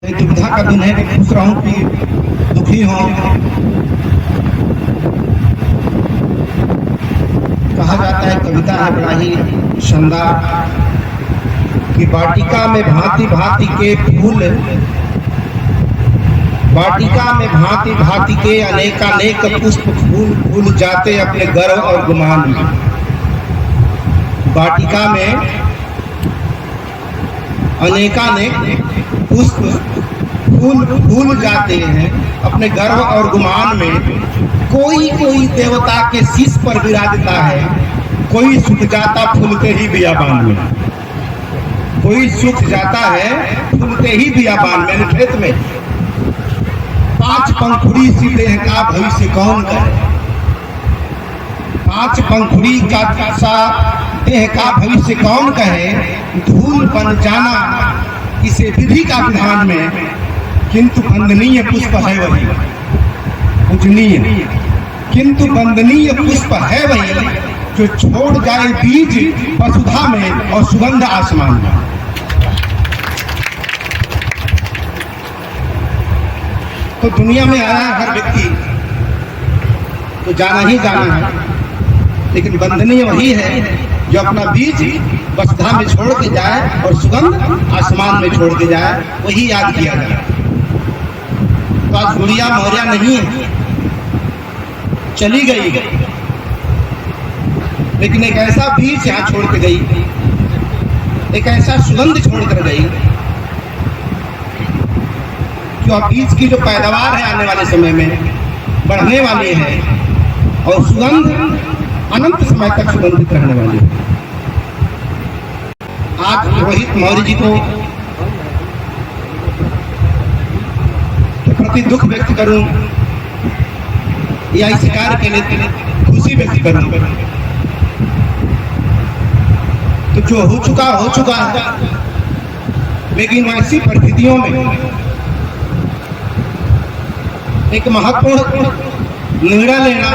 दुविधा का दिन है। खुश रहूं कि दुखी हो। कहा जाता है, कविता है बड़ा ही शानदार कि वाटिका में भांति भांति के फूल, वाटिका में भांति भांति के अनेकानेक पुष्प फूल फूल जाते अपने गर्व और गुमान में। वाटिका में अनेकानेक पुष्प फूल फूल जाते हैं अपने गर्व और गुमान में। कोई कोई देवता के शीश पर विराजता है, कोई सूख जाता फूलते ही बियाबान में। कोई सूख जाता है फूलते ही बियाबान में, खेत में। पांच पंखुड़ी सी देह का भविष्य कौन करे। पांच पंखुड़ी का सा देह का भविष्य कौन कहे। धूल बन जाना इसे विधि का विधान में, किंतु वंदनीय पुष्प है वही पूजनीय। किंतु वंदनीय पुष्प है वही जो छोड़ जाए बीज वसुधा में और सुगंध आसमान में। तो दुनिया में आया हर व्यक्ति तो जाना ही जाना है, लेकिन वंदनीय वही है जो अपना बीज वसुधा में छोड़ के जाए और सुगंध आसमान में छोड़ के जाए, वही याद किया जाए। तो आज गुड़िया मौर्या नहीं है, चली गई, लेकिन एक ऐसा बीज यहाँ छोड़ के गई, एक ऐसा सुगंध छोड़ कर गई जो बीज की जो पैदावार है आने वाले समय में बढ़ने वाली है और सुगंध अनंत समय तक सुगंधित रहने वाली है। आज रोहित मौर्य जी को प्रति दुख व्यक्त करूं या इस कार्य के लिए खुशी व्यक्त करूं, तो जो हो चुका है। लेकिन ऐसी परिस्थितियों में एक महत्वपूर्ण निर्णय लेना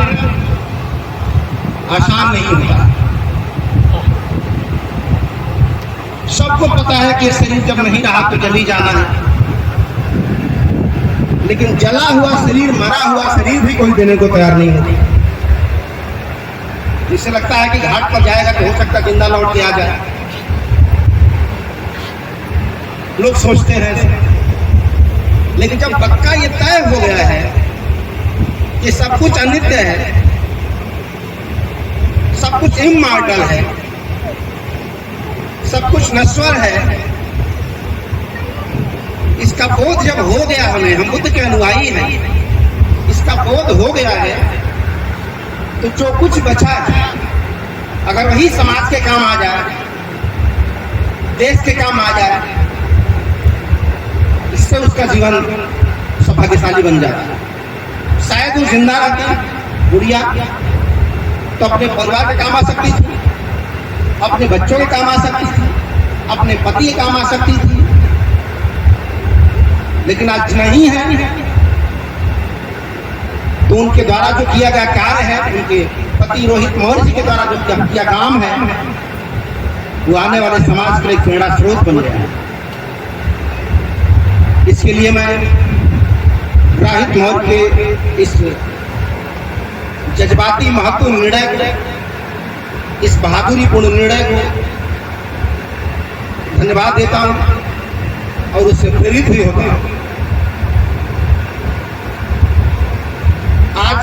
आसान नहीं होता। सबको पता है कि शरीर जब नहीं रहा तो जल ही जाना है, लेकिन जला हुआ शरीर, मरा हुआ शरीर भी कोई देने को तैयार नहीं होती। इससे लगता है कि घाट पर जाएगा तो हो सकता है जिंदा लौट के आ जाए। लोग सोचते हैं, लेकिन जब पक्का ये तय हो गया है कि सब कुछ अनित्य है, सब कुछ इमॉर्टल है, सब कुछ नश्वर है, इसका बोध जब हो गया हमें, हम बुद्ध के अनुयायी हैं, इसका बोध हो गया है, तो जो कुछ बचा अगर वही समाज के काम आ जाए, देश के काम आ जाए, इससे उसका जीवन सौभाग्यशाली बन जाता। शायद वो जिंदा रहती गुड़िया तो अपने परिवार के काम आ सकती थी, अपने बच्चों के काम आ सकती थी, अपने पति के काम आ सकती थी, लेकिन आज नहीं है। तो उनके द्वारा जो किया गया कार्य है, उनके पति रोहित मौर्य जी के द्वारा जो किया काम है, वो आने वाले समाज के लिए प्रेरणा स्रोत बन गया है। इसके लिए मैं रोहित मौर्य के इस जज्बाती महत्वपूर्ण निर्णय को, इस बहादुरीपूर्ण निर्णय को धन्यवाद देता हूं और उससे प्रेरित भी होता हूं। आज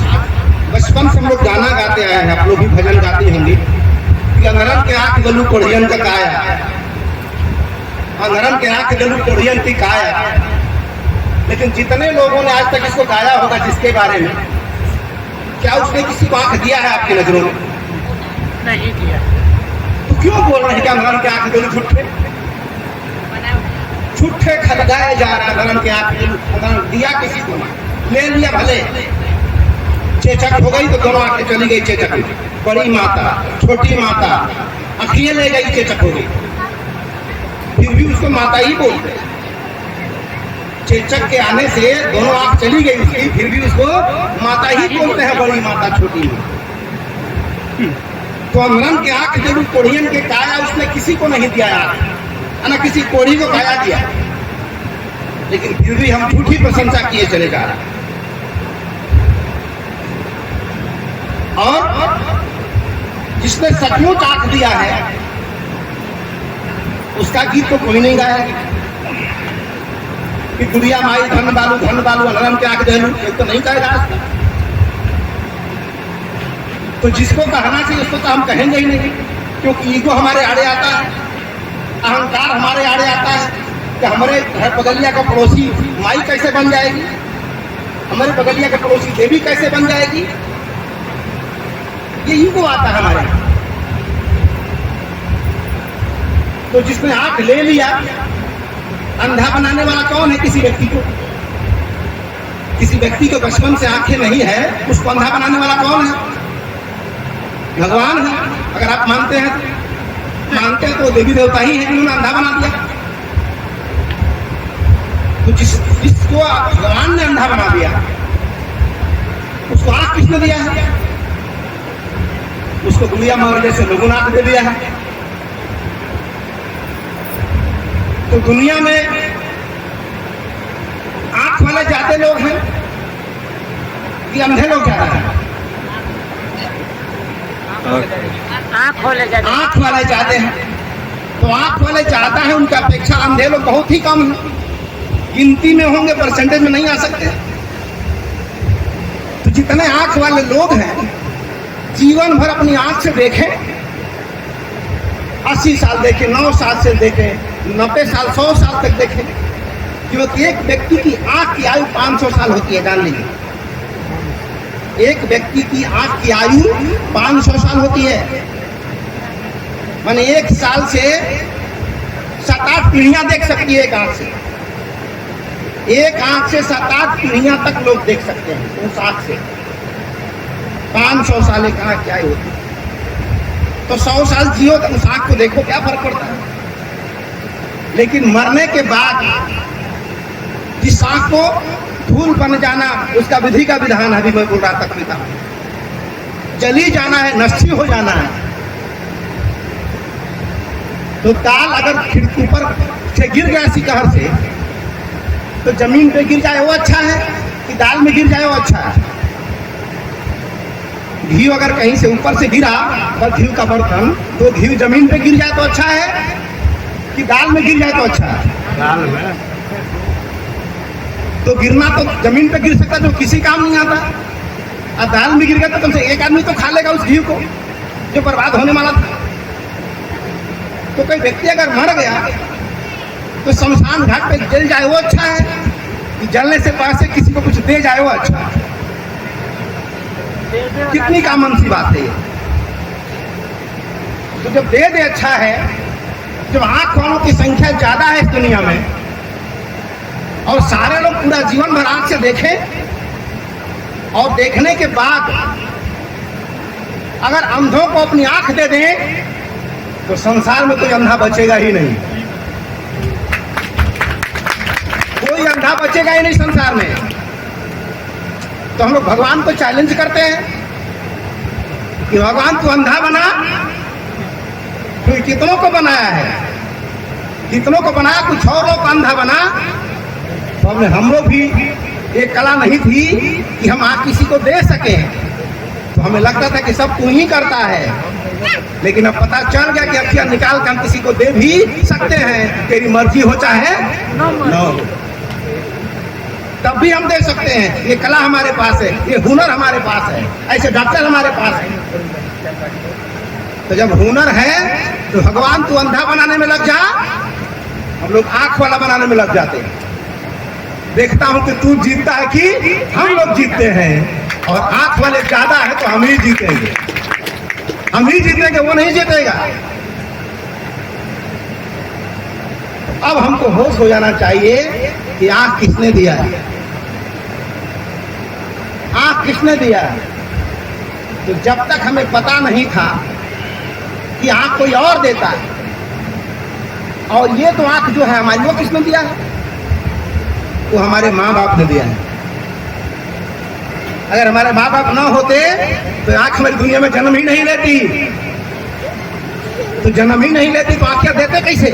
बचपन से हम लोग गाना गाते आए हैं, आप लोग भी भजन गाते होंगे कि अंगरन के आंख गलू कोढ़ियन का काया, अंगरन के आंख गलू कोढ़ियन की काया। लेकिन जितने लोगों ने आज तक इसको गाया होगा, जिसके बारे में, क्या उसने किसी को आंख दिया है आपकी नजरों में? नहीं दिया। तो क्यों बोल रहे हैं कि अंगरन के आंख गलू छुट्टे छुट्टे खरीदाए जा रहा है? अंगरन के आंख दिया किसी को, ले लिया भले, चेचक हो गई तो दोनों आंखें चली गई चेचक में। बड़ी माता, छोटी माता, आंखें ले गई, चेचक हो गई, फिर भी उसको माता ही बोलते। चेचक के आने से दोनों आंख चली गई उसकी, फिर भी उसको माता ही बोलते हैं, बड़ी माता, छोटी माता। तो अंगरन के आंख जरूर कोढ़ियन के काया उसने किसी को नहीं दिया, ना किसी कोढ़ी को काया दिया। लेकिन फिर भी हम झूठी प्रशंसा किए चले जा रहे हैं। और जिसने सचमुच आंख दिया है उसका गीत तो कोई नहीं गाया कि गुड़िया माई धन बालू अनरम के आंख दहलू, ये तो नहीं गाया। तो जिसको कहना चाहिए उसको तो हम कहेंगे ही नहीं, क्योंकि ईगो हमारे आड़े आता है, अहंकार हमारे आड़े आता है कि हमारे घर बगलिया का पड़ोसी माई कैसे बन जाएगी, हमारे बगलिया का पड़ोसी देवी कैसे बन जाएगी, ये ईगो आता है हमारे। तो जिसने आंख ले लिया, अंधा बनाने वाला कौन है? किसी व्यक्ति को, किसी व्यक्ति को बचपन से आंखें नहीं है, उसको अंधा बनाने वाला कौन है? भगवान है। अगर आप मानते हैं तो देवी देवता ही है जिन्होंने अंधा बना दिया। तो जिसको भगवान ने अंधा बना दिया उसको आंख किसने दिया है? उसको दुनिया में जैसे लोगों ने आंख दे दिया है। तो दुनिया में आंख वाले ज्यादा लोग हैं कि अंधे लोग ज्यादा हैं? आँख वाले ज्यादा हैं। तो आंख वाले ज्यादा है, उनका अपेक्षा अंधे लोग बहुत ही कम है, गिनती में होंगे, परसेंटेज में नहीं आ सकते। तो जितने आंख वाले लोग हैं जीवन भर अपनी आंख से देखें, 80 साल देखें, 9 साल से देखें, 90 साल, 100 साल तक देखें, क्योंकि एक व्यक्ति की आंख की आयु 500 साल होती है, जान लीजिए। एक व्यक्ति की आंख की आयु 500 साल होती है, माने एक साल से 7-8 पीढ़ियां देख सकती है एक आंख से। एक आंख से 7-8 पीढ़ियां तक लोग देख सकते हैं उस आंख से। 500 साल एक आंख की आयु होती है, तो 100 साल जियो तो उस आंख को देखो, क्या फर्क पड़ता है। लेकिन मरने के बाद जिस आंख को धूल बन जाना, उसका विधि का विधान अभी मैं बोल रहा था, पिता जली जाना है, नष्ट हो जाना है। तो दाल अगर खिड़की ऊपर से गिर गया शिखर से, तो जमीन पे गिर जाए वो अच्छा है कि दाल में गिर जाए वो अच्छा है? घी अगर कहीं से ऊपर से गिरा, और घी का बर्तन, तो घी जमीन पे गिर जाए तो अच्छा है कि दाल में गिर जाए तो अच्छा है? दाल में। तो गिरना तो जमीन पे गिर सकता जो किसी काम नहीं आता, और दाल में गिर गया तो कम से एक आदमी तो खा लेगा उस घी को जो बर्बाद होने वाला था। तो कोई व्यक्ति अगर मर गया तो शमशान घाट पे जल जाए वो अच्छा है कि जलने से पहले किसी को कुछ दे जाए वो अच्छा है? कितनी कामन सी बात है ये। तो जब दे दे अच्छा है, जब आंख वालों की संख्या ज्यादा है इस दुनिया में और सारे लोग पूरा जीवन भर आंख से देखें, और देखने के बाद अगर अंधों को अपनी आंख दे दें तो संसार में कोई अंधा बचेगा ही नहीं। कोई अंधा बचेगा ही नहीं संसार में। तो हम लोग भगवान को चैलेंज करते हैं कि भगवान तू अंधा बना, तू कितनों को बनाया है, कितनों को बनाया, कुछ और लोग अंधा बना। तो हमने हम लोग भी एक कला नहीं थी कि हम आँख किसी को दे सके, तो हमें लगता था कि सब तू ही करता है। लेकिन अब पता चल गया कि अखियां निकाल कर हम किसी को दे भी सकते हैं, तेरी मर्जी हो चाहे न हो, तब भी हम दे सकते हैं। ये कला हमारे पास है, ये हुनर हमारे पास है, ऐसे डॉक्टर हमारे पास है। तो जब हुनर है तो भगवान तू अंधा बनाने में लग जा, हम लोग आंख वाला बनाने में लग जाते हैं। देखता हूं कि तू जीतता है कि हम लोग जीतते हैं, और आंख वाले ज्यादा है तो हम ही जीतेंगे, हम ही जीतेंगे, वो नहीं जीतेगा। अब हमको होश हो जाना चाहिए कि आंख किसने दिया है, आंख किसने दिया है। तो जब तक हमें पता नहीं था कि आंख कोई और देता है, और ये तो आंख जो है हमारी, वो किसने दिया है? वो हमारे माँ बाप ने दिया है। अगर हमारे माँ बाप ना होते तो आंख हमारी दुनिया में जन्म ही नहीं लेती, तो जन्म ही नहीं लेती तो आंखें देते कैसे?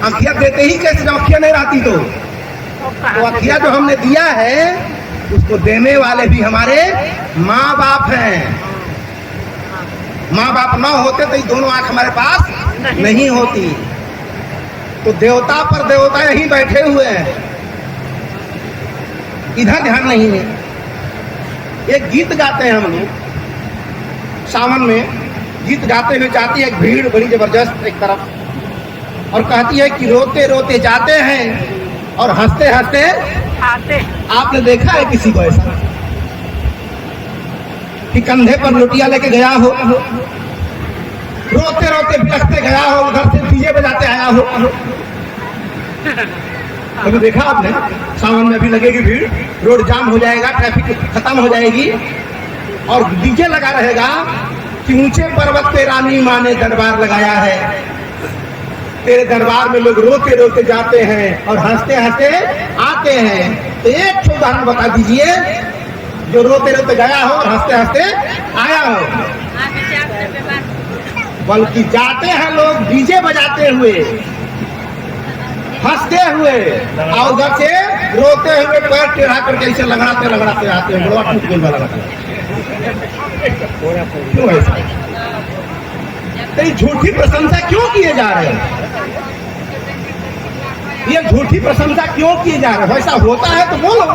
अखिया देते ही कैसे, जब अखिया नहीं रहती तो अखिया जो हमने दिया है उसको देने वाले भी हमारे माँ बाप हैं। माँ बाप ना होते तो ये दोनों आंख हमारे पास नहीं होती। तो देवता पर देवता यहीं बैठे हुए हैं, इधर ध्यान नहीं है। एक गीत गाते हैं हम लोग सावन में, गीत गाते हुए जाती है एक भीड़ बड़ी जबरदस्त एक तरफ, और कहती है कि रोते रोते जाते हैं और हंसते हंसते आते। आपने देखा है किसी को ऐसा कि कंधे पर लोटिया लेके गया हो, रोते रोते बिलखते गया हो, उधर से डीजे बजाते आया हो? कभी देखा आपने? सावन में अभी लगेगी भीड़, रोड जाम हो जाएगा, ट्रैफिक खत्म हो जाएगी और डीजे लगा रहेगा कि ऊंचे पर्वत पे रानी माँ ने दरबार लगाया है, तेरे दरबार में लोग रोते रोते जाते हैं और हंसते हंसते आते हैं। तो एक उदाहरण बता दीजिए जो रोते रोते गया हो और हंसते हंसते आया हो। बल्कि जाते हैं लोग डीजे बजाते हुए, हंसते हुए, और उधर से रोते हुए पैर टेढ़ा करके ऐसे लगड़ाते लगड़ाते आते हैं। बड़ा टूट गया लगता है। क्यों ऐसा? तो झूठी प्रशंसा क्यों किए जा रहे हैं? ये झूठी प्रशंसा क्यों किए जा रहे हैं? ऐसा होता है तो बोलो।